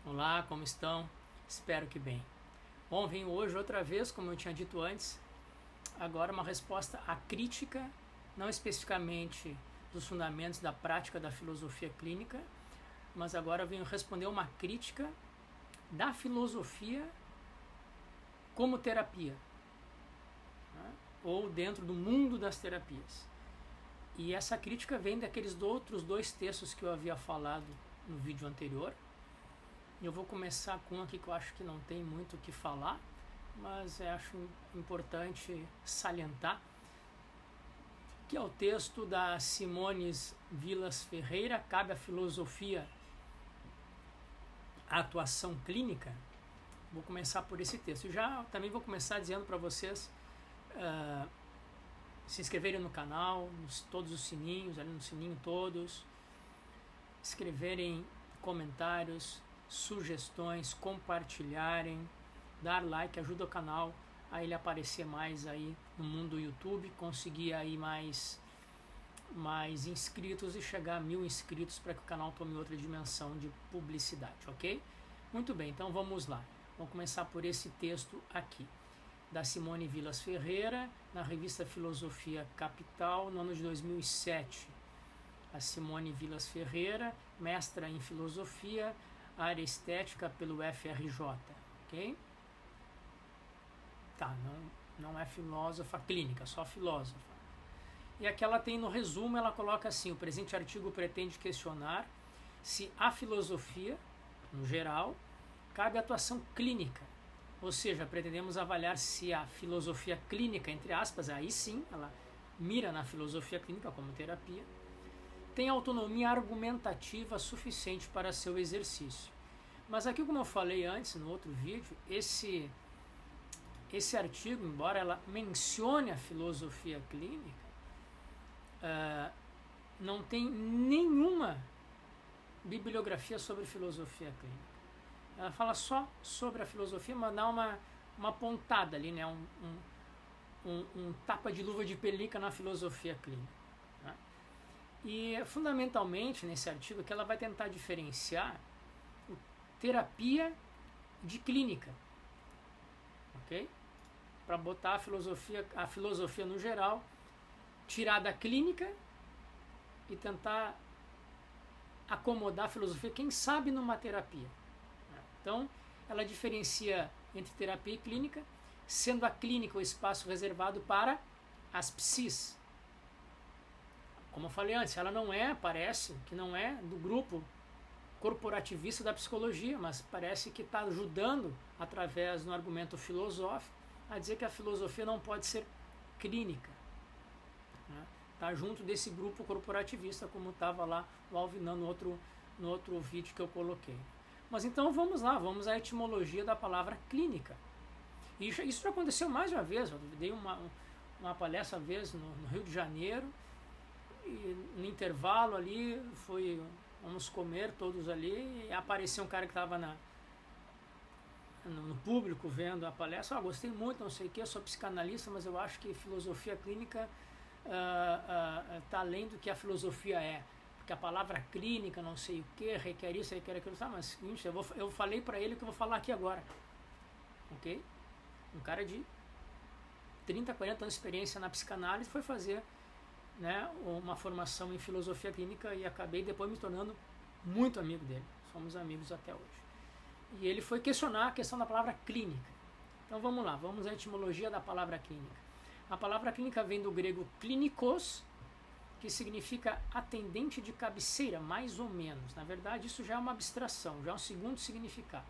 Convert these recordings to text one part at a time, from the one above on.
Olá, como estão? Espero que bem. Bom, venho hoje outra vez, como eu tinha dito antes, agora uma resposta à crítica, não especificamente dos fundamentos da prática da filosofia clínica, mas agora eu venho responder uma crítica da filosofia como terapia, né? Ou dentro do mundo das terapias. E essa crítica vem daqueles outros dois textos que eu havia falado no vídeo anterior. Eu vou começar com um aqui que eu acho que não tem muito o que falar, mas acho importante salientar, que é o texto da Simões Vilas Ferreira, Cabe à Filosofia a Atuação Clínica. Vou começar por esse texto. Já também vou começar dizendo para vocês se inscreverem no canal, todos os sininhos, ali no sininho todos, escreverem comentários, sugestões, compartilharem, dar like, ajuda o canal a ele aparecer mais aí no mundo do YouTube, conseguir aí mais inscritos e chegar a 1000 inscritos para que o canal tome outra dimensão de publicidade, ok? Muito bem, então vamos lá. Vamos começar por esse texto aqui, da Simone Vilas Ferreira, na revista Filosofia Capital, no ano de 2007. A Simone Vilas Ferreira, mestra em filosofia, área estética pelo FRJ, ok? Tá, não é filósofa clínica, só filósofa. E aqui ela tem no resumo, ela coloca assim: o presente artigo pretende questionar se a filosofia, no geral, cabe atuação clínica. Ou seja, pretendemos avaliar se a filosofia clínica, entre aspas, aí sim, ela mira na filosofia clínica como terapia, tem autonomia argumentativa suficiente para seu exercício. Mas aqui, como eu falei antes, no outro vídeo, esse artigo, embora ela mencione a filosofia clínica, não tem nenhuma bibliografia sobre filosofia clínica. Ela fala só sobre a filosofia, mas dá uma pontada ali, né? um tapa de luva de pelica na filosofia clínica, né? E fundamentalmente nesse artigo que ela vai tentar diferenciar terapia de clínica, ok? Para botar a filosofia no geral, tirar da clínica e tentar acomodar a filosofia, quem sabe, numa terapia. Então, ela diferencia entre terapia e clínica, sendo a clínica o espaço reservado para as psis. Como eu falei antes, ela não é, parece que não é do grupo corporativista da psicologia, mas parece que está ajudando, através do argumento filosófico, a dizer que a filosofia não pode ser clínica. Está junto desse grupo corporativista, como estava lá o Alvinan no outro vídeo que eu coloquei. Mas então vamos lá, vamos à etimologia da palavra clínica. E isso já aconteceu mais de uma vez. Eu dei uma palestra uma vez no Rio de Janeiro, e no intervalo ali vamos comer todos ali, e apareceu um cara que estava no público vendo a palestra. Gostei muito, não sei o que, sou psicanalista, mas eu acho que filosofia clínica está além do que a filosofia é, porque a palavra clínica, não sei o que, requer isso, requer aquilo. Mas seguinte, eu falei para ele o que eu vou falar aqui agora, ok? Um cara de 30, 40 anos de experiência na psicanálise foi fazer, né, uma formação em filosofia clínica, e acabei depois me tornando muito amigo dele. Somos amigos até hoje. E ele foi questionar a questão da palavra clínica. Então vamos lá, vamos à etimologia da palavra clínica. A palavra clínica vem do grego klinikos, que significa atendente de cabeceira, mais ou menos. Na verdade, isso já é uma abstração, já é um segundo significado.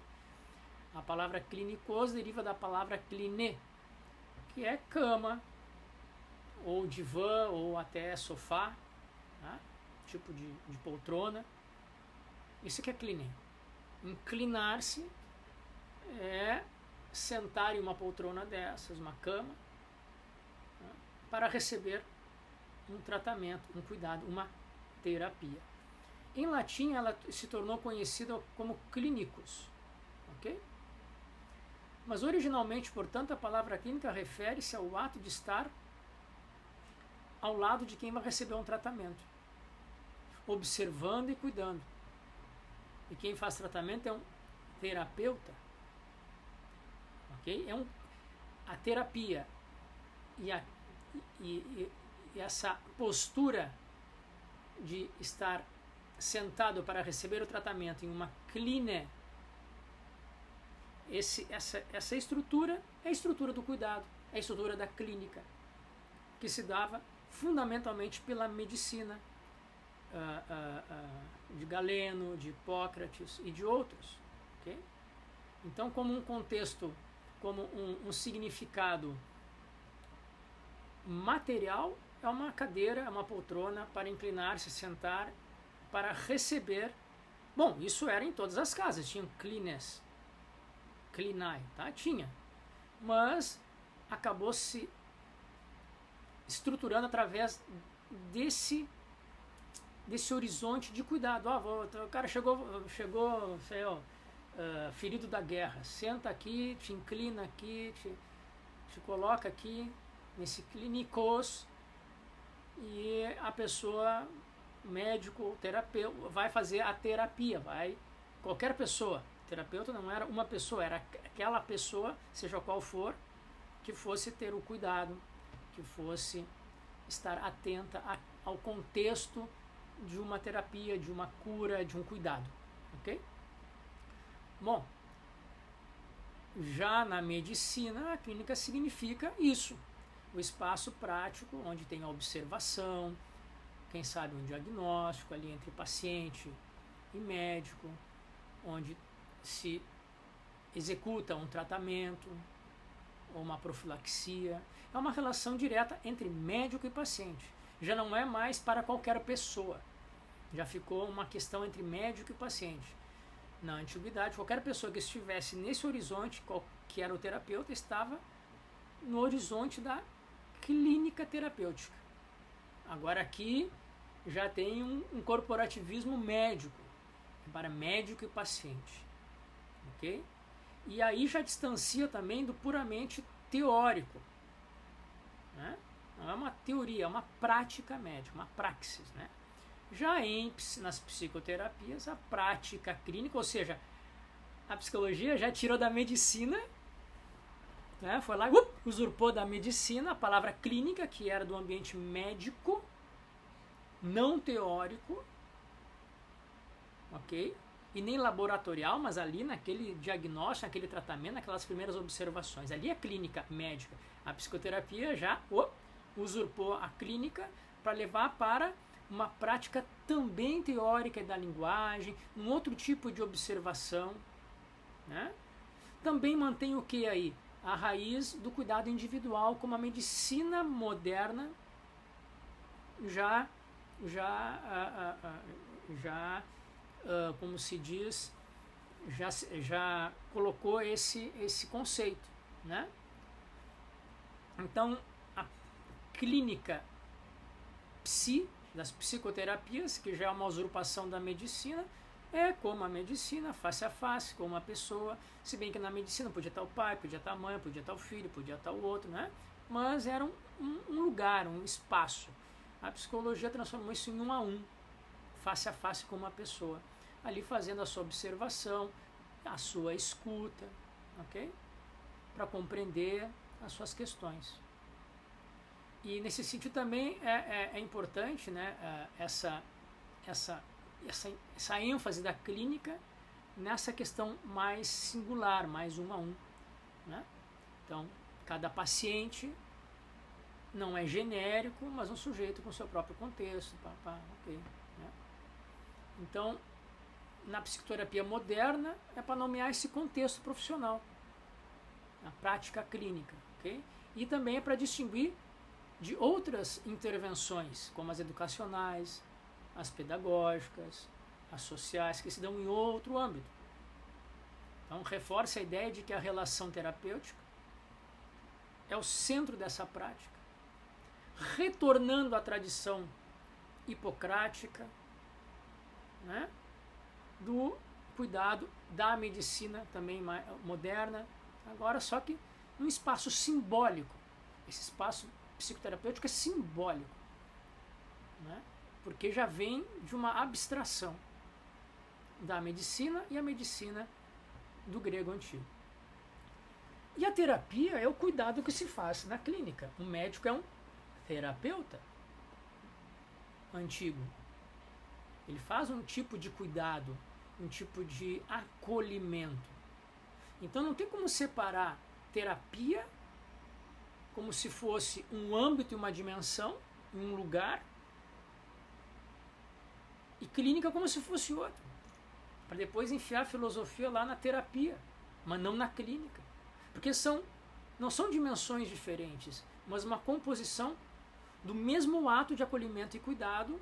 A palavra klinikos deriva da palavra kliné, que é cama, ou divã, ou até sofá, né? Tipo de poltrona. Isso que é kliné. Inclinar-se é sentar em uma poltrona dessas, uma cama, né, para receber um tratamento, um cuidado, uma terapia. Em latim, ela se tornou conhecida como clinicus, ok? Mas originalmente, portanto, a palavra clínica refere-se ao ato de estar ao lado de quem vai receber um tratamento, observando e cuidando. E quem faz tratamento é um terapeuta, ok? A terapia e essa postura de estar sentado para receber o tratamento em uma clínica, essa estrutura é a estrutura do cuidado, é a estrutura da clínica, que se dava fundamentalmente pela medicina de Galeno, de Hipócrates e de outros. Okay? Então, como um contexto, como um significado material, é uma cadeira, é uma poltrona para inclinar-se, sentar, para receber. Bom, isso era em todas as casas, tinham clines, clinai, tá? Tinha. Mas acabou se estruturando através desse horizonte de cuidado. O cara chegou sei lá, ferido da guerra, senta aqui, te inclina aqui, te coloca aqui nesse clínicos, e a pessoa, médico, terapeuta, vai fazer a terapia, qualquer pessoa, terapeuta não era uma pessoa, era aquela pessoa, seja qual for, que fosse ter o cuidado, que fosse estar atenta ao contexto de uma terapia, de uma cura, de um cuidado, ok? Bom, já na medicina, a clínica significa isso, o espaço prático onde tem a observação, quem sabe um diagnóstico ali entre paciente e médico, onde se executa um tratamento ou uma profilaxia. É uma relação direta entre médico e paciente. Já não é mais para qualquer pessoa. Já ficou uma questão entre médico e paciente. Na antiguidade, qualquer pessoa que estivesse nesse horizonte, que era o terapeuta, estava no horizonte da clínica terapêutica. Agora aqui já tem um corporativismo médico, para médico e paciente. Ok? E aí já distancia também do puramente teórico. Né? Não é uma teoria, é uma prática médica, uma praxis. Né? Já nas psicoterapias, a prática clínica, ou seja, a psicologia já tirou da medicina, né? Foi lá, usurpou da medicina a palavra clínica, que era do ambiente médico, não teórico, ok? E nem laboratorial, mas ali naquele diagnóstico, naquele tratamento, naquelas primeiras observações. Ali é clínica médica. A psicoterapia já usurpou a clínica para levar para uma prática também teórica da linguagem, um outro tipo de observação. Né? Também mantém o que aí? A raiz do cuidado individual, como a medicina moderna como se diz, já colocou esse conceito, né? Então, a clínica das psicoterapias, que já é uma usurpação da medicina, é como a medicina, face a face, com uma pessoa, se bem que na medicina podia estar o pai, podia estar a mãe, podia estar o filho, podia estar o outro, né? Mas era um lugar, um espaço. A psicologia transformou isso em 1 a 1, face a face com uma pessoa, ali fazendo a sua observação, a sua escuta, ok? Para compreender as suas questões. E nesse sentido também é importante, né, essa ênfase da clínica nessa questão mais singular, mais 1 a 1. Né? Então, cada paciente não é genérico, mas um sujeito com seu próprio contexto. Okay, né? Então, na psicoterapia moderna, é para nomear esse contexto profissional, a prática clínica. Okay? E também é para distinguir de outras intervenções, como as educacionais, as pedagógicas, as sociais, que se dão em outro âmbito. Então, reforça a ideia de que a relação terapêutica é o centro dessa prática, retornando à tradição hipocrática, né, do cuidado da medicina também moderna, agora só que num espaço simbólico. Esse espaço psicoterapêutico é simbólico, né? Porque já vem de uma abstração da medicina, e a medicina do grego antigo. E a terapia é o cuidado que se faz na clínica. O médico é um terapeuta antigo. Ele faz um tipo de cuidado, um tipo de acolhimento. Então não tem como separar terapia como se fosse um âmbito e uma dimensão, um lugar, e clínica como se fosse outro. Para depois enfiar a filosofia lá na terapia, mas não na clínica. Porque não são dimensões diferentes, mas uma composição do mesmo ato de acolhimento e cuidado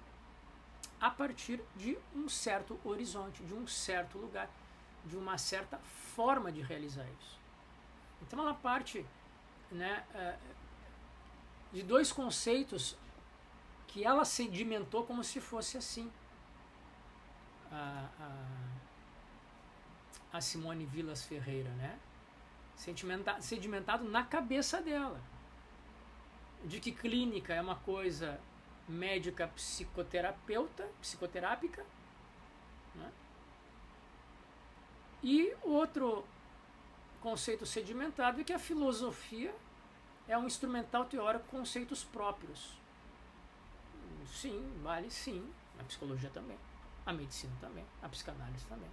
a partir de um certo horizonte, de um certo lugar, de uma certa forma de realizar isso. Então ela parte, né, de dois conceitos que ela sedimentou como se fosse assim. A Simone Vilas Ferreira, né? Sedimentado na cabeça dela, de que clínica é uma coisa médica psicoterápica, né? E outro conceito sedimentado é que a filosofia é um instrumental teórico com conceitos próprios. Sim, vale sim, a psicologia também, a medicina também, a psicanálise também.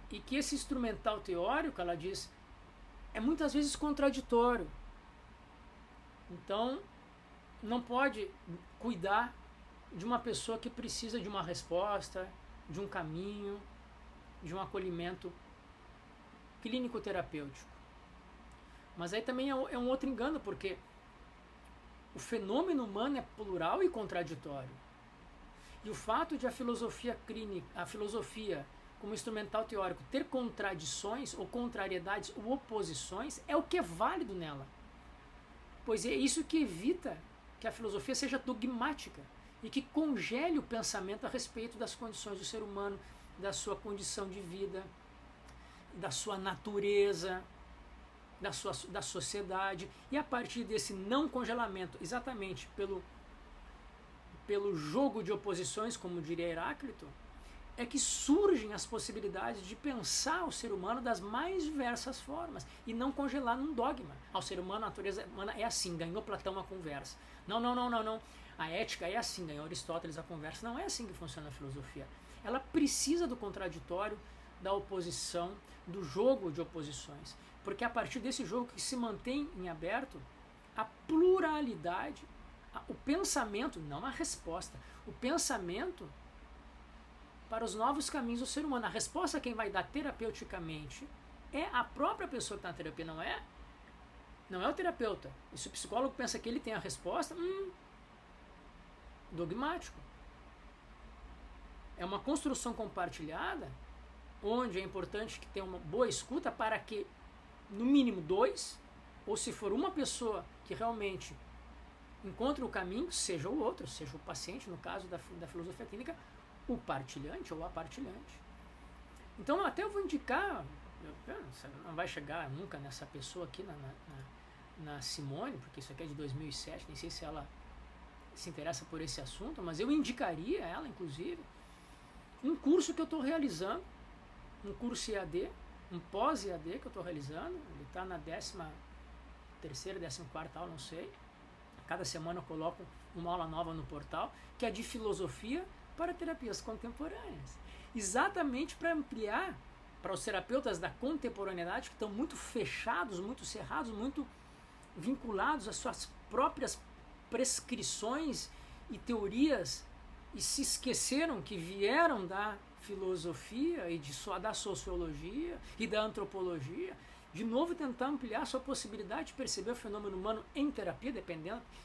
E que esse instrumental teórico, ela diz, é muitas vezes contraditório. Então, não pode cuidar de uma pessoa que precisa de uma resposta, de um caminho, de um acolhimento clínico-terapêutico. Mas aí também é um outro engano, porque o fenômeno humano é plural e contraditório. E o fato de a filosofia como instrumental teórico ter contradições ou contrariedades ou oposições é o que é válido nela. Pois é isso que evita que a filosofia seja dogmática e que congele o pensamento a respeito das condições do ser humano, da sua condição de vida, da sua natureza, da sociedade. E a partir desse não congelamento, exatamente pelo jogo de oposições, como diria Heráclito, é que surgem as possibilidades de pensar o ser humano das mais diversas formas e não congelar num dogma. O ser humano, a natureza humana é assim, ganhou Platão a conversa. Não. A ética é assim, ganhou Aristóteles a conversa. Não é assim que funciona a filosofia. Ela precisa do contraditório, da oposição, do jogo de oposições. Porque é a partir desse jogo que se mantém em aberto a pluralidade, o pensamento, não a resposta, o pensamento para os novos caminhos do ser humano. A resposta quem vai dar terapeuticamente é a própria pessoa que está na terapia, não é o terapeuta. E se o psicólogo pensa que ele tem a resposta, dogmático. É uma construção compartilhada, onde é importante que tenha uma boa escuta para que, no mínimo, dois, ou se for uma pessoa que realmente encontra o caminho, seja o outro, seja o paciente, no caso da filosofia clínica, o partilhante ou a partilhante. Então até eu vou indicar, não vai chegar nunca nessa pessoa aqui, na Simone, porque isso aqui é de 2007, nem sei se ela se interessa por esse assunto, mas eu indicaria ela, inclusive, um curso que eu estou realizando, um curso EAD, um pós-EAD que eu estou realizando, ele está na 13ª, 14ª aula, não sei. Cada semana eu coloco uma aula nova no portal, que é de filosofia para terapias contemporâneas. Exatamente para ampliar para os terapeutas da contemporaneidade, que estão muito fechados, muito cerrados, muito vinculados às suas próprias prescrições e teorias e se esqueceram que vieram da filosofia e da sociologia e da antropologia, de novo tentar ampliar a sua possibilidade de perceber o fenômeno humano em terapia,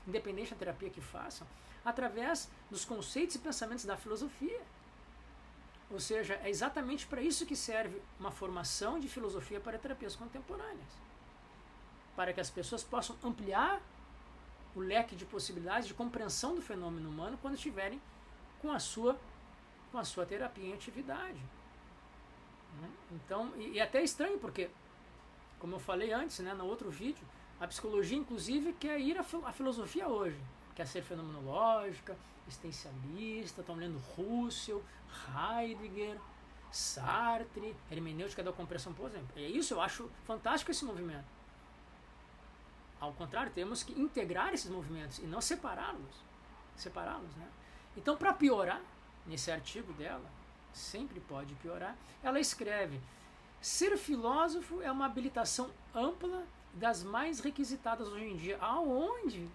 independente da terapia que façam, através dos conceitos e pensamentos da filosofia. Ou seja, é exatamente para isso que serve uma formação de filosofia para terapias contemporâneas. Para que as pessoas possam ampliar o leque de possibilidades de compreensão do fenômeno humano quando estiverem com a sua terapia em atividade. Então, e até é estranho, porque, como eu falei antes, né, no outro vídeo, a psicologia, inclusive, quer ir à filosofia hoje. Quer ser fenomenológica, existencialista, estão lendo Husserl, Heidegger, Sartre, hermenêutica da compreensão, por exemplo. É isso, eu acho fantástico esse movimento. Ao contrário, temos que integrar esses movimentos e não separá-los. Né? Então, para piorar, nesse artigo dela, sempre pode piorar, ela escreve: ser filósofo é uma habilitação ampla das mais requisitadas hoje em dia. Aonde?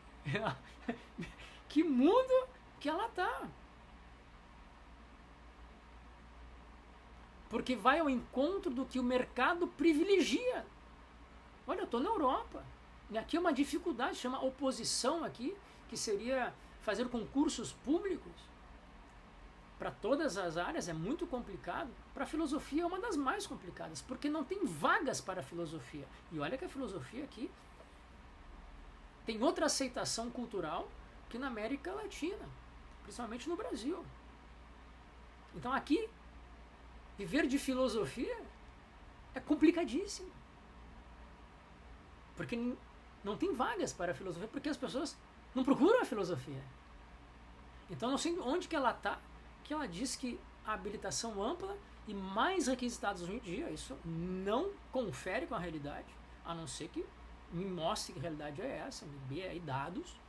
Que mundo que ela está? Porque vai ao encontro do que o mercado privilegia. Olha, eu estou na Europa. E aqui é uma dificuldade, chama oposição aqui, que seria fazer concursos públicos para todas as áreas, é muito complicado. Para a filosofia é uma das mais complicadas, porque não tem vagas para a filosofia. E olha que a filosofia aqui tem outra aceitação cultural que na América Latina, principalmente no Brasil. Então aqui, viver de filosofia é complicadíssimo. Porque não tem vagas para a filosofia, porque as pessoas não procuram a filosofia. Então não sei onde que ela está, que ela diz que a habilitação ampla e mais requisitados hoje em dia, isso não confere com a realidade, a não ser que me mostre que a realidade é essa, me dê aí dados.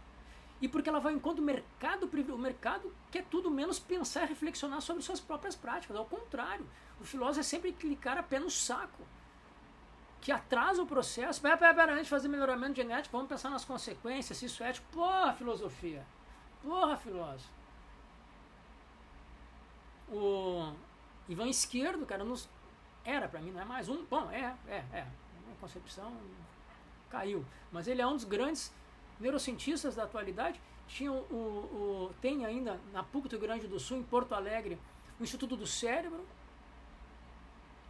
E porque ela vai ao encontro do mercado, o mercado quer tudo menos pensar e reflexionar sobre suas próprias práticas. Ao contrário, o filósofo é sempre clicar a pé no saco, que atrasa o processo. Pera, antes de fazer melhoramento genético, vamos pensar nas consequências, se isso é ético. Porra, filosofia. Porra, filósofo. O Ivan Esquerdo, cara, era pra mim, não é mais um. Bom, minha concepção caiu. Mas ele é um dos grandes neurocientistas da atualidade. Tem ainda na PUC do Rio Grande do Sul, em Porto Alegre, o Instituto do Cérebro.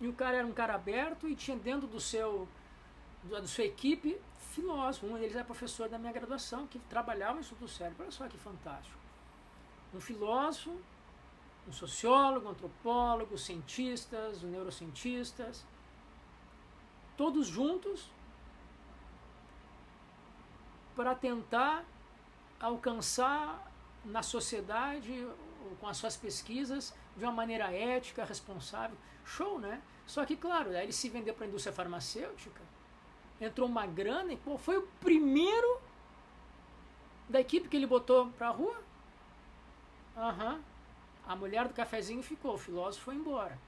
E o cara era um cara aberto e tinha dentro da sua equipe filósofo. Um deles era professor da minha graduação, que trabalhava no Instituto do Cérebro. Olha só que fantástico. Um filósofo, um sociólogo, um antropólogo, cientistas, neurocientistas, todos juntos para tentar alcançar na sociedade, com as suas pesquisas, de uma maneira ética, responsável. Show, né? Só que, claro, aí ele se vendeu para a indústria farmacêutica, entrou uma grana e qual foi o primeiro da equipe que ele botou para a rua? A mulher do cafezinho ficou, o filósofo foi embora.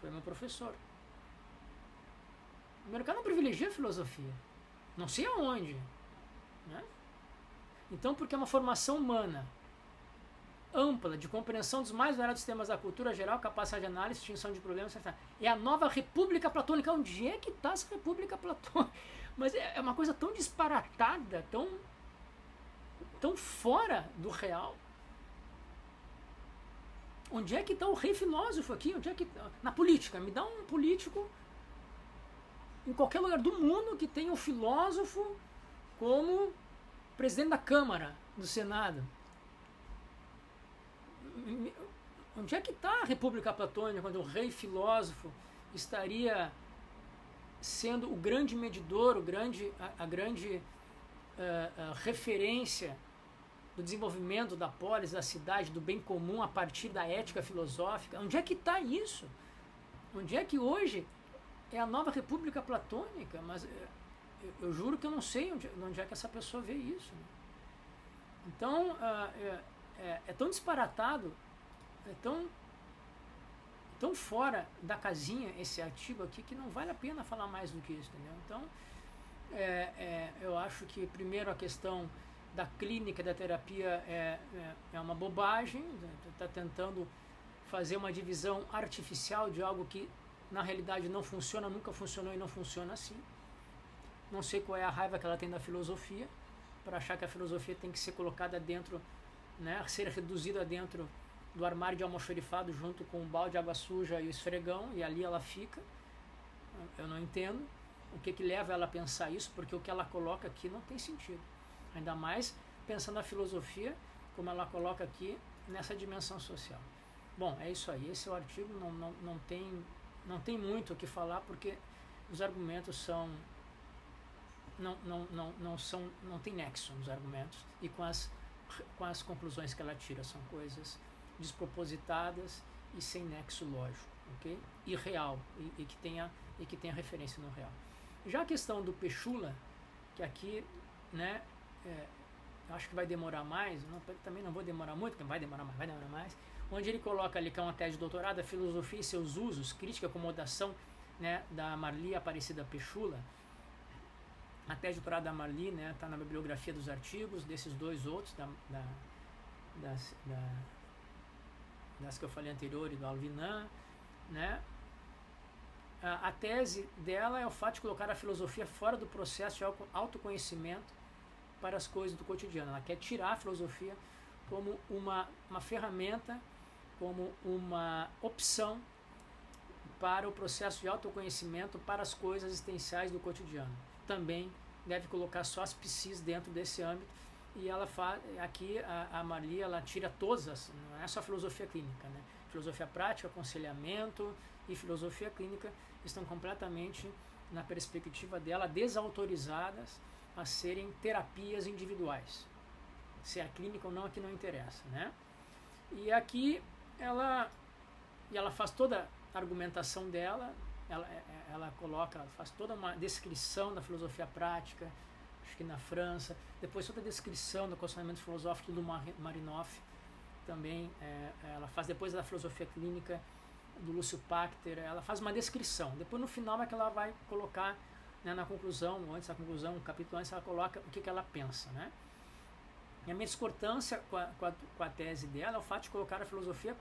Foi meu professor. O mercado não privilegia a filosofia. Não sei aonde. Né? Então, porque é uma formação humana ampla, de compreensão dos mais variados temas da cultura geral, capacidade de análise, extinção de problemas, etc. É a nova República Platônica. Onde é que está essa República Platônica? Mas é uma coisa tão disparatada, tão fora do real. Onde é que está o rei filósofo aqui? Onde é que na política? Me dá um político em qualquer lugar do mundo que tenha um filósofo como presidente da Câmara, do Senado. Onde é que está a República Platônica, quando o rei filósofo estaria sendo o grande medidor, a grande referência do desenvolvimento da polis, da cidade, do bem comum a partir da ética filosófica? Onde é que está isso? Onde é que hoje é a nova República Platônica? Mas eu juro que eu não sei onde é que essa pessoa vê isso. Né? Então, é tão disparatado, é tão fora da casinha esse artigo aqui que não vale a pena falar mais do que isso, entendeu? Então, eu acho que primeiro a questão da clínica, da terapia é uma bobagem, está tentando fazer uma divisão artificial de algo que na realidade não funciona, nunca funcionou e não funciona assim. Não sei qual é a raiva que ela tem da filosofia, para achar que a filosofia tem que ser colocada dentro, né, ser reduzida dentro do armário de almoxarifado junto com o balde de água suja e o esfregão, e ali ela fica. Eu não entendo o que leva ela a pensar isso, porque o que ela coloca aqui não tem sentido. Ainda mais pensando a filosofia, como ela coloca aqui, nessa dimensão social. Bom, é isso aí. Esse é o artigo, não tem muito o que falar, porque os argumentos são... Não tem nexo nos argumentos, e com as conclusões que ela tira, são coisas despropositadas e sem nexo lógico, ok? E real, e que tenha referência no real. Já a questão do Petshula, que aqui, né, acho que vai demorar mais, também não vou demorar muito, porque vai demorar mais, onde ele coloca ali que é uma tese de doutorado, a filosofia e seus usos, crítica e acomodação, né, da Marli Aparecida Petshula. A tese de doutorado da Marli, né, está na bibliografia dos artigos, desses dois outros, das que eu falei anterior e do Alvinan, né. A tese dela é o fato de colocar a filosofia fora do processo de autoconhecimento para as coisas do cotidiano. Ela quer tirar a filosofia como uma ferramenta, como uma opção para o processo de autoconhecimento para as coisas existenciais do cotidiano. Também deve colocar só as psis dentro desse âmbito, e ela faz aqui a Marli, ela tira todas, não é só filosofia clínica, né? Filosofia prática, aconselhamento e filosofia clínica estão completamente, na perspectiva dela, desautorizadas a serem terapias individuais. Se é clínica ou não, aqui não interessa, né? E aqui ela faz toda a argumentação dela, ela faz toda uma descrição da filosofia prática, acho que na França, depois toda a descrição do aconselhamento filosófico do Marinoff, também ela faz depois da filosofia clínica do Lúcio Pachter, ela faz uma descrição, depois no final é que ela vai colocar, né, na conclusão, ou antes da conclusão, um capítulo antes, ela coloca o que ela pensa, né? E a minha discordância com a tese dela é o fato de colocar a filosofia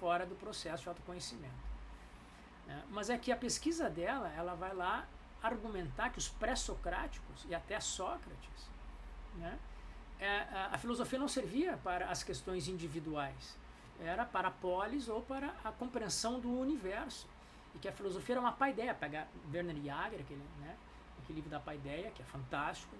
fora do processo de autoconhecimento, né? Mas é que a pesquisa dela, ela vai lá argumentar que os pré-socráticos e até Sócrates, né, a filosofia não servia para as questões individuais, era para a polis ou para a compreensão do universo, e que a filosofia era uma paideia. Pega Werner Jaeger, aquele livro da paideia, que é fantástico,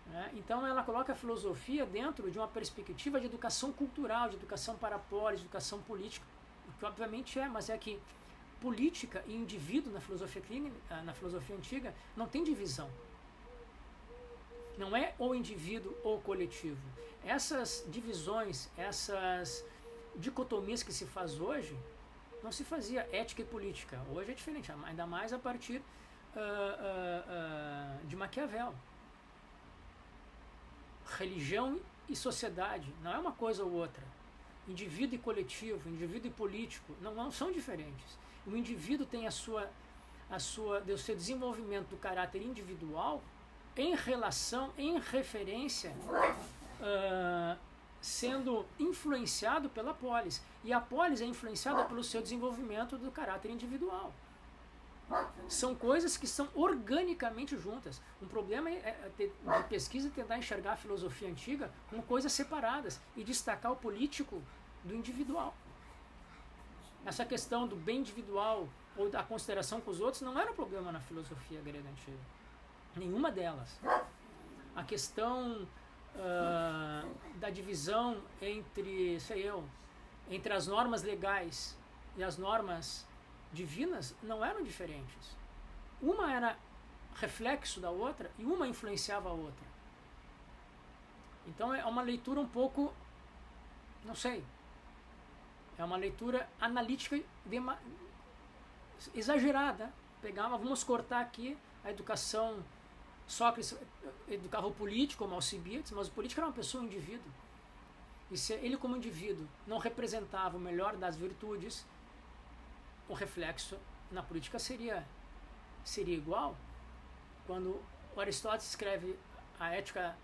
né? Então ela coloca a filosofia dentro de uma perspectiva de educação cultural, de educação para a polis, de educação política, o que obviamente mas é que política e indivíduo na filosofia clínica, na filosofia antiga, não tem divisão. Não é ou indivíduo ou coletivo. Essas divisões, essas dicotomias que se faz hoje, não se fazia ética e política. Hoje é diferente, ainda mais a partir de Maquiavel. Religião e sociedade não é uma coisa ou outra. Indivíduo e coletivo, indivíduo e político não são diferentes. O indivíduo tem o seu desenvolvimento do caráter individual em relação, em referência, sendo influenciado pela polis. E a polis é influenciada pelo seu desenvolvimento do caráter individual. São coisas que são organicamente juntas. Um problema de pesquisa é tentar enxergar a filosofia antiga como coisas separadas e destacar o político do individual. Essa questão do bem individual ou da consideração com os outros não era um problema na filosofia grega antiga. Nenhuma delas. A questão da divisão entre as normas legais e as normas divinas não eram diferentes. Uma era reflexo da outra e uma influenciava a outra. Então é uma leitura um pouco, não sei, é uma leitura analítica exagerada. Vamos cortar aqui a educação. Sócrates educava o político como Alcibiades, mas o político era uma pessoa, um indivíduo. E se ele como indivíduo não representava o melhor das virtudes, o reflexo na política seria igual. Quando o Aristóteles escreve a Ética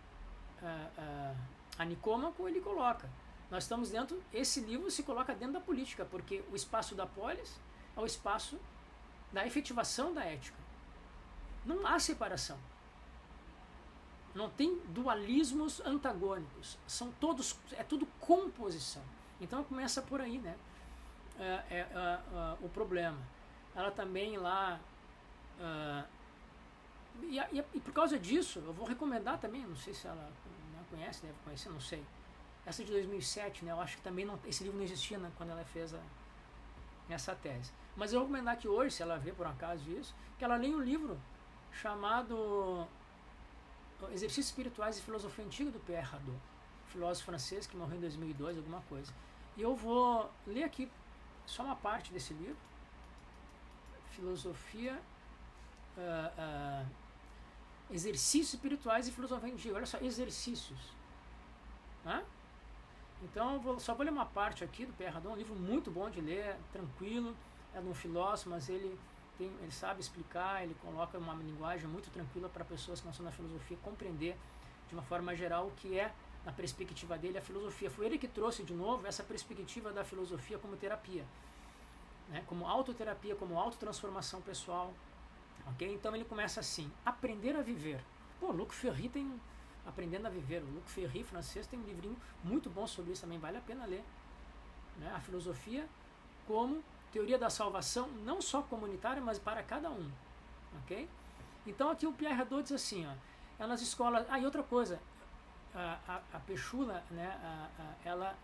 a Nicômaco, ele coloca, nós estamos dentro, esse livro se coloca dentro da política, porque o espaço da polis é o espaço da efetivação da ética. Não há separação. Não tem dualismos antagônicos. É tudo composição. Então começa por aí, né? O problema. Ela também lá... E por causa disso, eu vou recomendar também, não sei se ela não conhece, deve conhecer, não sei. Essa de 2007, né? Eu acho que também esse livro não existia, né, quando ela fez essa tese. Mas eu vou recomendar que hoje, se ela vê por acaso isso, que ela leia um livro chamado Exercícios Espirituais e Filosofia Antiga, do Pierre Hadot, filósofo francês que morreu em 2002, alguma coisa. E eu vou ler aqui só uma parte desse livro, Filosofia, Exercícios Espirituais e Filosofia Antiga. Olha só, exercícios. Né? Então, só vou ler uma parte aqui do Pierre Hadot, um livro muito bom de ler, tranquilo, é de um filósofo, mas ele sabe explicar, ele coloca uma linguagem muito tranquila para pessoas que não são da filosofia compreender de uma forma geral o que é, na perspectiva dele, a filosofia. Foi ele que trouxe de novo essa perspectiva da filosofia como terapia, né? Como autoterapia, como autotransformação pessoal. Okay? Então ele começa assim, aprender a viver. Pô, Luc Ferry tem Aprendendo a Viver. O Luc Ferry, francês, tem um livrinho muito bom sobre isso também, vale a pena ler. Né? A filosofia como teoria da salvação, não só comunitária, mas para cada um. Okay? Então aqui o Pierre Hadot diz assim, ó, nas escolas... Ah, e outra coisa, a Péchula, né, ela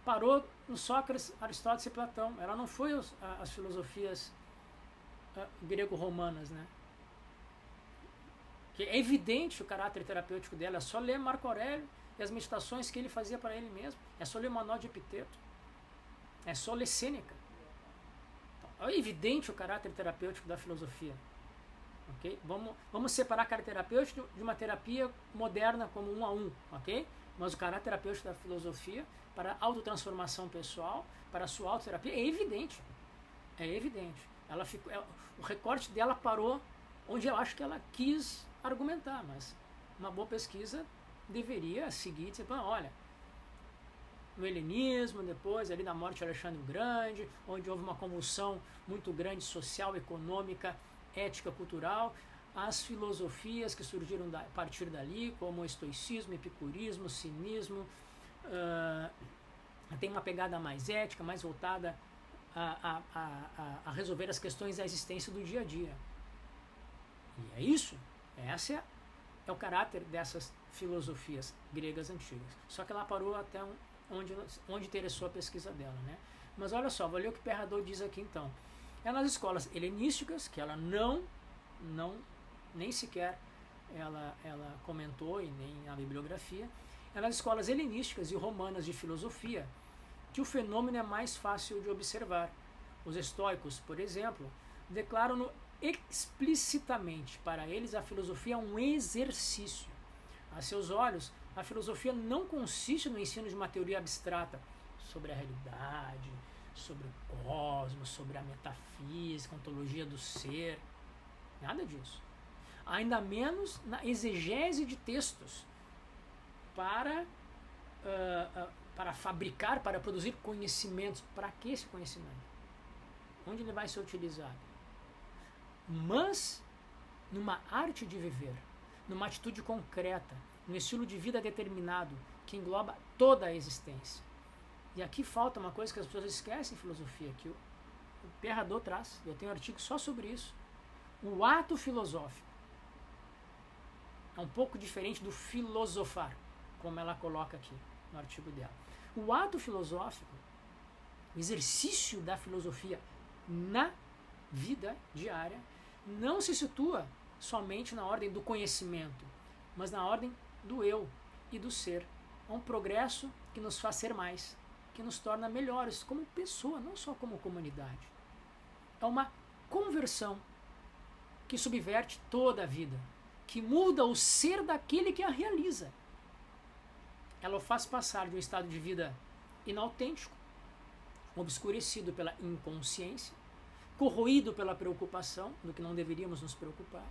parou no Sócrates, Aristóteles e Platão. Ela não foi as filosofias grego-romanas, né? Que é evidente o caráter terapêutico dela, é só ler Marco Aurélio e as meditações que ele fazia para ele mesmo, é só ler o Manual de Epiteto, é só ler Sêneca. Então, é evidente o caráter terapêutico da filosofia. Okay? Vamos separar a caráter terapêutico de uma terapia moderna como 1 a 1, ok? Mas o caráter terapêutico da filosofia para a autotransformação pessoal, para a sua autoterapia, é evidente. É evidente. O recorte dela parou onde eu acho que ela quis argumentar, mas uma boa pesquisa deveria seguir e dizer, olha, no helenismo, depois ali na morte de Alexandre o Grande, onde houve uma convulsão muito grande social, econômica, ética, cultural, as filosofias que surgiram a partir dali, como o estoicismo, epicurismo, cinismo, tem uma pegada mais ética, mais voltada a resolver as questões da existência do dia a dia. E é isso. Esse é o caráter dessas filosofias gregas antigas. Só que ela parou até onde interessou a pesquisa dela, né? Mas olha só, vou ler o que Pierre Hadot diz aqui então. É nas escolas helenísticas, que ela nem sequer ela comentou, e nem na bibliografia, é nas escolas helenísticas e romanas de filosofia que o fenômeno é mais fácil de observar. Os estoicos, por exemplo, declaram-no explicitamente. Para eles, a filosofia é um exercício. A seus olhos, a filosofia não consiste no ensino de uma teoria abstrata sobre a realidade, sobre o cosmos, sobre a metafísica, a ontologia do ser. Nada disso. Ainda menos na exegese de textos para fabricar, para produzir conhecimentos. Para que esse conhecimento? Onde ele vai ser utilizado? Mas numa arte de viver, numa atitude concreta, num estilo de vida determinado que engloba toda a existência. E aqui falta uma coisa que as pessoas esquecem em filosofia, que o Pierre Hadot traz, eu tenho um artigo só sobre isso. O ato filosófico é um pouco diferente do filosofar, como ela coloca aqui no artigo dela. O ato filosófico, o exercício da filosofia na vida diária, não se situa somente na ordem do conhecimento, mas na ordem do eu e do ser. É um progresso que nos faz ser mais, que nos torna melhores como pessoa, não só como comunidade. É uma conversão que subverte toda a vida, que muda o ser daquele que a realiza. Ela o faz passar de um estado de vida inautêntico, obscurecido pela inconsciência, corroído pela preocupação, do que não deveríamos nos preocupar,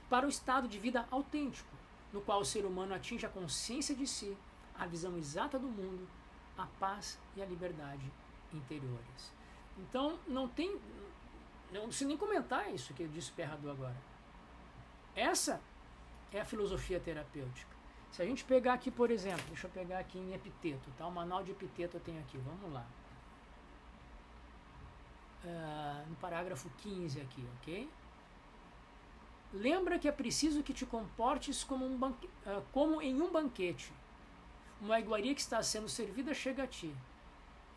para o estado de vida autêntico, no qual o ser humano atinge a consciência de si, a visão exata do mundo, a paz e a liberdade interiores. Então, não preciso nem comentar isso que eu disse Pierre Hadot agora. Essa é a filosofia terapêutica. Se a gente pegar aqui, por exemplo, deixa eu pegar aqui em Epiteto, tá? O manual de Epiteto eu tenho aqui, vamos lá. No parágrafo 15 aqui, ok? Lembra que é preciso que te comportes como em um banquete. Uma iguaria que está sendo servida chega a ti.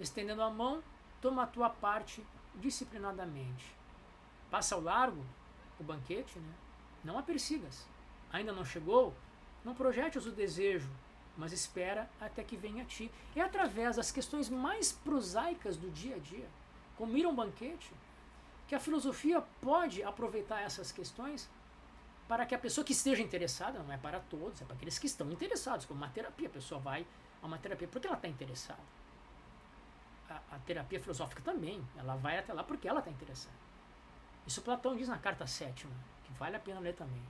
Estendendo a mão, toma a tua parte disciplinadamente. Passa ao largo o banquete, né? Não a persigas. Ainda não chegou? Não projetes o desejo, mas espera até que venha a ti. É através das questões mais prosaicas do dia a dia, como ir a um banquete, que a filosofia pode aproveitar essas questões para que a pessoa que esteja interessada, não é para todos, é para aqueles que estão interessados, como uma terapia, a pessoa vai a uma terapia porque ela está interessada. A terapia filosófica também, ela vai até lá porque ela está interessada. Isso Platão diz na carta 7ª, que vale a pena ler também.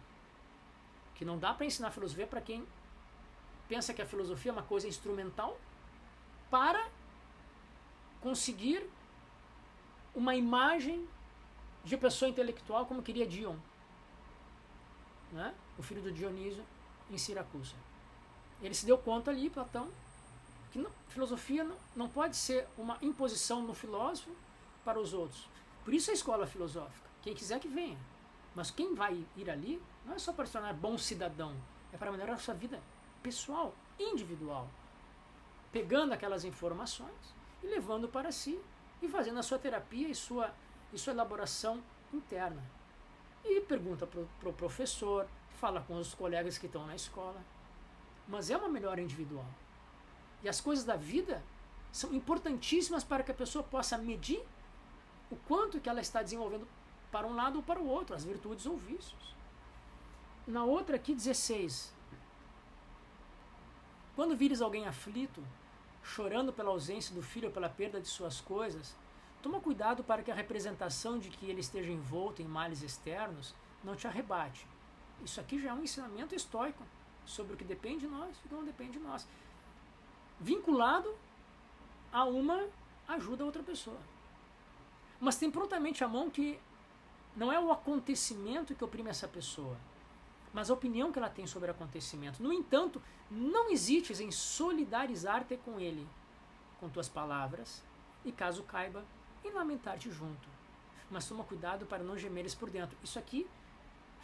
Que não dá para ensinar filosofia para quem pensa que a filosofia é uma coisa instrumental para conseguir uma imagem de pessoa intelectual como queria Dion, né? O filho do Dionísio em Siracusa. Ele se deu conta ali, Platão, que filosofia não pode ser uma imposição no filósofo para os outros. Por isso a escola filosófica. Quem quiser que venha. Mas quem vai ir ali não é só para se tornar bom cidadão, é para melhorar a sua vida pessoal, individual. Pegando aquelas informações e levando para si e fazendo a sua terapia e sua elaboração interna. E pergunta para o professor, fala com os colegas que estão na escola. Mas é uma melhora individual. E as coisas da vida são importantíssimas para que a pessoa possa medir o quanto que ela está desenvolvendo para um lado ou para o outro, as virtudes ou vícios. Na outra aqui, 16. Quando vires alguém aflito, chorando pela ausência do filho ou pela perda de suas coisas, toma cuidado para que a representação de que ele esteja envolto em males externos não te arrebate. Isso aqui já é um ensinamento estoico sobre o que depende de nós e o que não depende de nós. Vinculado a uma ajuda a outra pessoa. Mas tem prontamente a mão que não é o acontecimento que oprime essa pessoa, mas a opinião que ela tem sobre o acontecimento. No entanto, não hesites em solidarizar-te com ele, com tuas palavras, e caso caiba, em lamentar-te junto. Mas toma cuidado para não gemeres por dentro. Isso aqui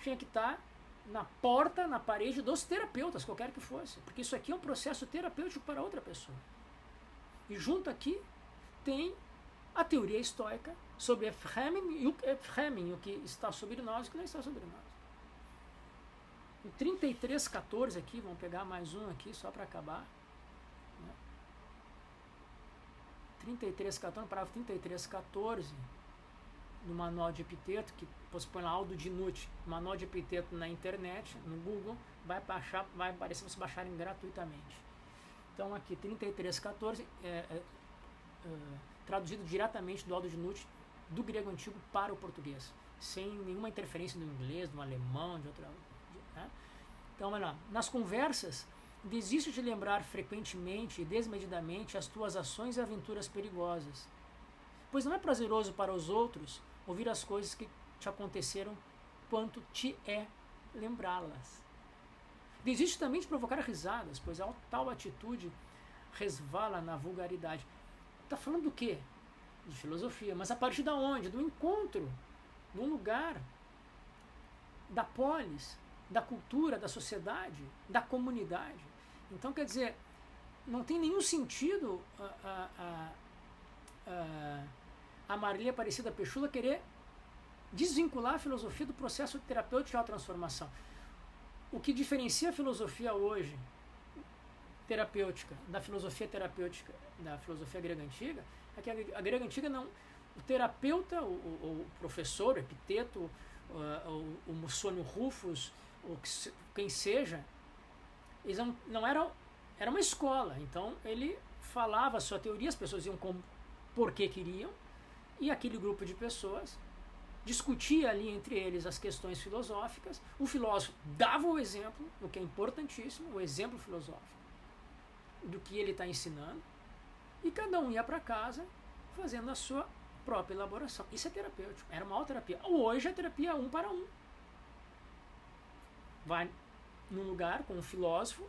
tinha que estar na porta, na parede dos terapeutas, qualquer que fosse. Porque isso aqui é um processo terapêutico para outra pessoa. E junto aqui tem a teoria estoica sobre Efremem e o que está sobre nós e o que não está sobre nós. O 33,14 aqui, vamos pegar mais um aqui só para acabar. 33,14, parágrafo 33,14 no manual de Epiteto, que você põe lá Aldo Dinucci, manual de Epiteto na internet, no Google, vai aparecer vocês baixarem gratuitamente. Então aqui 33,14 traduzido diretamente do Aldo Dinucci do grego antigo para o português, sem nenhuma interferência do inglês, do alemão, de outra. Né? Então, olha lá, nas conversas, desiste de lembrar frequentemente e desmedidamente as tuas ações e aventuras perigosas, pois não é prazeroso para os outros ouvir as coisas que te aconteceram quanto te é lembrá-las. Desiste também de provocar risadas, pois a tal atitude resvala na vulgaridade. Está falando do quê? De filosofia, mas a partir da onde? Do encontro, de um lugar, da polis, da cultura, da sociedade, da comunidade. Então, quer dizer, não tem nenhum sentido a Marília Aparecida Pechula querer desvincular a filosofia do processo terapêutico de autotransformação. O que diferencia a filosofia hoje, terapêutica, da filosofia terapêutica da filosofia grega antiga, é que a grega antiga não. O terapeuta, o professor, o Epiteto, o Musônio Rufus, quem seja, eles não eram. Era uma escola, então ele falava a sua teoria, as pessoas iam por que queriam, e aquele grupo de pessoas discutia ali entre eles as questões filosóficas, o filósofo dava o exemplo, o que é importantíssimo, o exemplo filosófico, do que ele está ensinando, e cada um ia para casa fazendo a sua própria elaboração. Isso é terapêutico, era uma autoterapia. Hoje a terapia é um para um. Vai num lugar com um filósofo,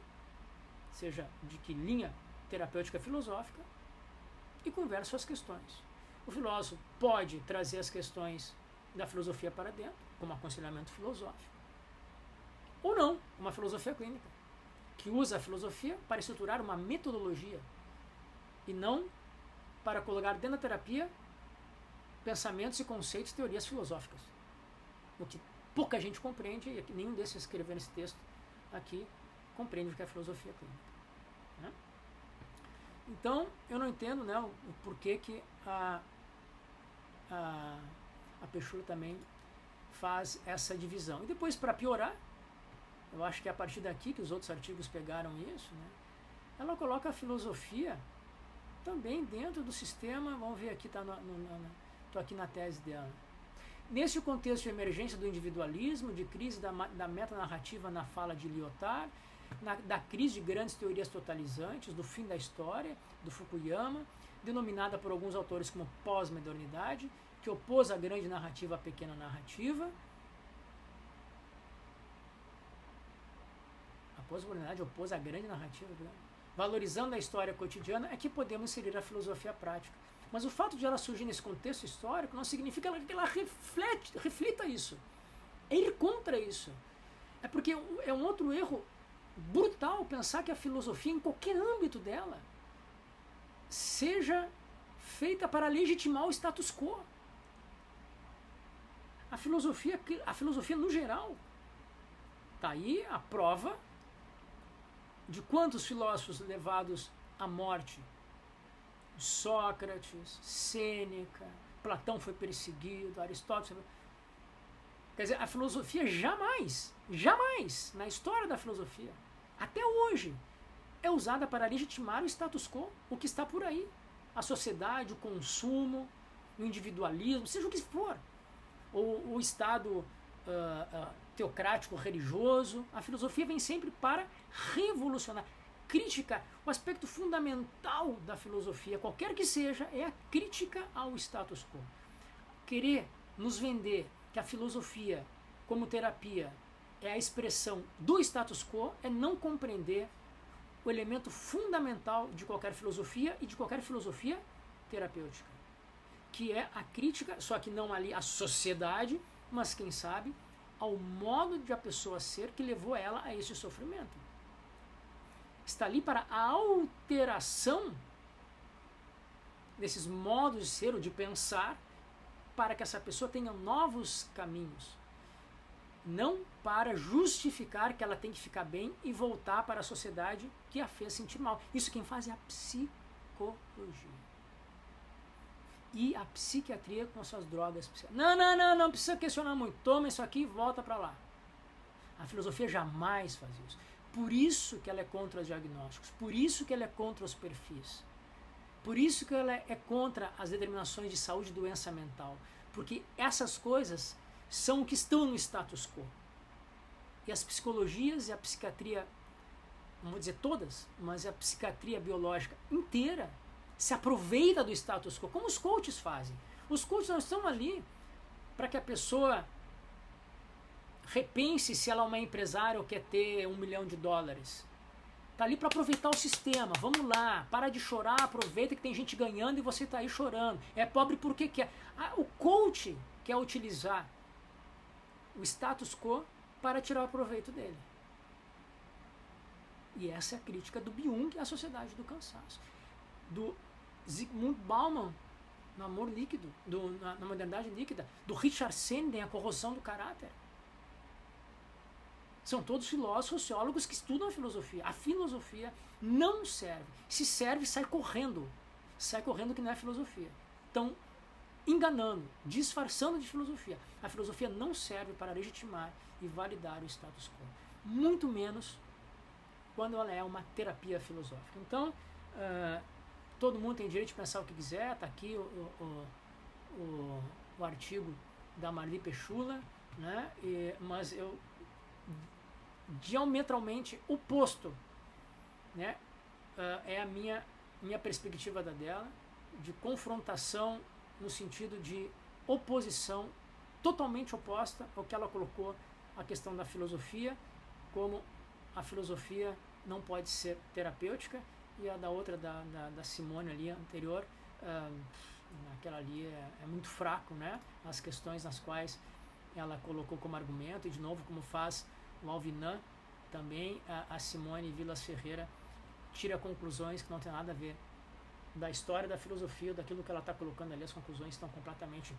seja de que linha terapêutica filosófica, e conversa as questões. O filósofo pode trazer as questões da filosofia para dentro, como aconselhamento filosófico, ou não, uma filosofia clínica, que usa a filosofia para estruturar uma metodologia e não para colocar dentro da terapia pensamentos e conceitos, teorias filosóficas. O que pouca gente compreende, e nenhum desses que escreveram esse texto aqui compreende o que é filosofia clínica. Né? Então, eu não entendo, né, o porquê que Péchula também faz essa divisão. E depois, para piorar, eu acho que é a partir daqui que os outros artigos pegaram isso, né? Ela coloca a filosofia também dentro do sistema. Vamos ver aqui, estou aqui na tese dela. Nesse contexto de emergência do individualismo, de crise da metanarrativa na fala de Lyotard, da crise de grandes teorias totalizantes, do fim da história, do Fukuyama, denominada por alguns autores como pós-modernidade, que opôs a grande narrativa à pequena narrativa. A pós-modernidade opôs a grande narrativa, valorizando a história cotidiana, é que podemos inserir a filosofia prática. Mas o fato de ela surgir nesse contexto histórico não significa que ela reflita isso. É ir contra isso. É porque é um outro erro brutal pensar que a filosofia, em qualquer âmbito dela, seja feita para legitimar o status quo. A filosofia no geral, está aí a prova de quantos filósofos levados à morte. Sócrates, Sêneca, Platão foi perseguido, Aristóteles. Quer dizer, a filosofia jamais, na história da filosofia, até hoje, é usada para legitimar o status quo, o que está por aí. A sociedade, o consumo, o individualismo, seja o que for. O Estado teocrático, religioso. A filosofia vem sempre para revolucionar. Crítica, o aspecto fundamental da filosofia, qualquer que seja, é a crítica ao status quo. Querer nos vender que a filosofia, como terapia, é a expressão do status quo, é não compreender o elemento fundamental de qualquer filosofia e de qualquer filosofia terapêutica, que é a crítica, só que não ali à sociedade, mas quem sabe ao modo de a pessoa ser que levou ela a esse sofrimento. Está ali para a alteração desses modos de ser ou de pensar, para que essa pessoa tenha novos caminhos. Não para justificar que ela tem que ficar bem e voltar para a sociedade que a fez sentir mal. Isso quem faz é a psicologia. E a psiquiatria com as suas drogas. Não precisa questionar muito. Toma isso aqui e volta para lá. A filosofia jamais faz isso. Por isso que ela é contra os diagnósticos, por isso que ela é contra os perfis, por isso que ela é contra as determinações de saúde e doença mental, porque essas coisas são o que estão no status quo. E as psicologias e a psiquiatria, não vou dizer todas, mas a psiquiatria biológica inteira se aproveita do status quo, como os coaches fazem. Os coaches não estão ali para que a pessoa repense se ela é uma empresária ou quer ter $1 milhão. Está ali para aproveitar o sistema. Vamos lá, para de chorar, aproveita que tem gente ganhando e você está aí chorando. É pobre porque quer. O coach quer utilizar o status quo para tirar o proveito dele. E essa é a crítica do Byung à sociedade do cansaço. Do Zygmunt Bauman, no Amor Líquido, na Modernidade Líquida. Do Richard Senden, a corrosão do caráter. São todos filósofos, sociólogos que estudam a filosofia. A filosofia não serve. Se serve, sai correndo. Sai correndo que não é filosofia. Estão enganando, disfarçando de filosofia. A filosofia não serve para legitimar e validar o status quo. Muito menos quando ela é uma terapia filosófica. Então, todo mundo tem direito de pensar o que quiser. Está aqui o artigo da Marli Péchula, né? Mas eu diametralmente oposto, né? É a minha perspectiva da dela, de confrontação no sentido de oposição totalmente oposta ao que ela colocou a questão da filosofia, como a filosofia não pode ser terapêutica, e a da outra, da Simone ali anterior, aquela ali é muito fraco, né? As questões nas quais ela colocou como argumento, e de novo, como faz o Alvinan, também a Simone Vilas Ferreira tira conclusões que não tem nada a ver da história da filosofia, daquilo que ela está colocando ali. As conclusões estão completamente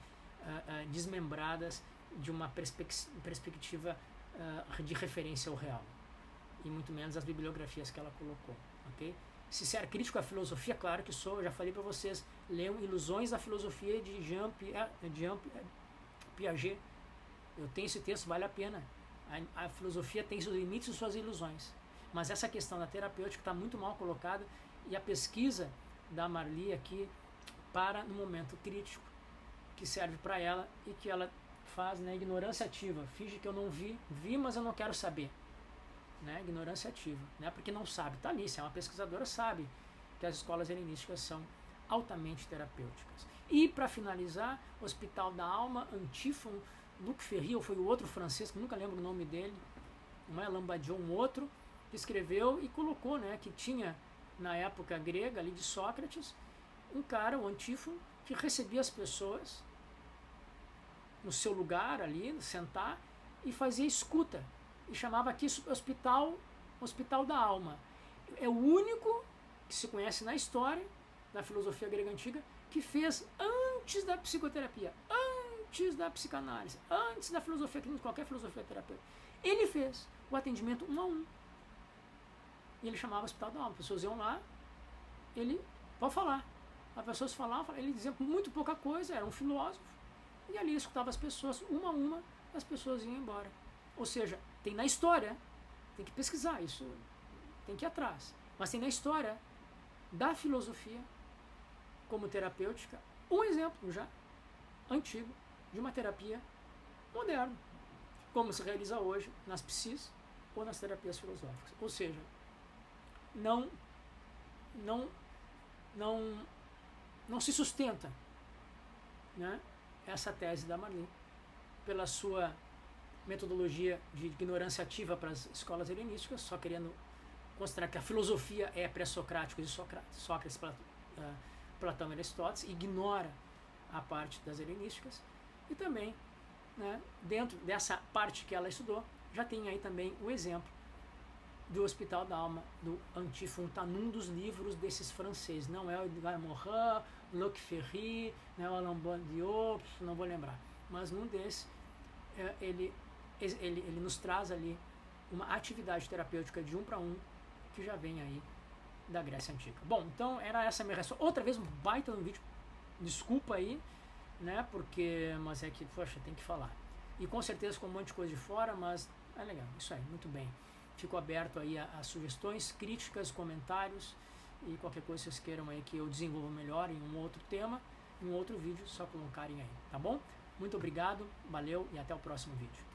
desmembradas de uma perspectiva de referência ao real, e muito menos as bibliografias que ela colocou, ok? Se ser crítico à filosofia, claro que sou, eu já falei para vocês, leiam Ilusões da Filosofia de Piaget. Eu tenho esse texto, vale a pena. A filosofia tem seus limites e suas ilusões. Mas essa questão da terapêutica está muito mal colocada, e a pesquisa da Marli aqui para no momento crítico que serve para ela e que ela faz, né, ignorância ativa. Finge que eu não vi, mas eu não quero saber. Né, ignorância ativa, né, porque não sabe. Está ali, se é uma pesquisadora, sabe que as escolas helenísticas são altamente terapêuticas. E, para finalizar, Hospital da Alma, Antíphon, Luc Ferry, ou foi o outro francês, que nunca lembro o nome dele, não é Lambadiou, um outro, que escreveu e colocou, né, que tinha, na época grega, ali de Sócrates, um cara, o Antíphon, que recebia as pessoas no seu lugar ali, sentar, e fazia escuta, e chamava aqui Hospital da Alma. É o único que se conhece na história da filosofia grega antiga que fez antes da psicoterapia, antes da psicanálise, antes da filosofia clínica, qualquer filosofia terapêutica. Ele fez o atendimento 1 a 1. E ele chamava Hospital da Alma. As pessoas iam lá, ele, pode falar. As pessoas falavam, ele dizia muito pouca coisa, era um filósofo, e ali ele escutava as pessoas, uma a uma, as pessoas iam embora. Ou seja, tem na história, tem que pesquisar isso, tem que ir atrás, mas tem na história da filosofia como terapêutica um exemplo já antigo de uma terapia moderna, como se realiza hoje nas psis ou nas terapias filosóficas. Ou seja, não se sustenta, né, essa tese da Marli pela sua metodologia de ignorância ativa para as escolas helenísticas, só querendo considerar que a filosofia é pré-socrática de Sócrates, Platão e Aristóteles, ignora a parte das helenísticas, e também, né, dentro dessa parte que ela estudou, já tem aí também o exemplo do Hospital da Alma, do Antíphon, está num dos livros desses franceses, não é o Edgar Morin, Luc Ferry, não é o Alain Badiou, não vou lembrar, mas num desses ele nos traz ali uma atividade terapêutica de 1 para 1 que já vem aí da Grécia Antiga. Bom, então era essa a minha reação. Outra vez um baita no vídeo, desculpa aí, né, mas é que, poxa, tem que falar. E com certeza com um monte de coisa de fora, mas é legal, isso aí, muito bem. Fico aberto aí a sugestões, críticas, comentários, e qualquer coisa que vocês queiram aí que eu desenvolva melhor em um outro tema, em um outro vídeo, só colocarem aí, tá bom? Muito obrigado, valeu e até o próximo vídeo.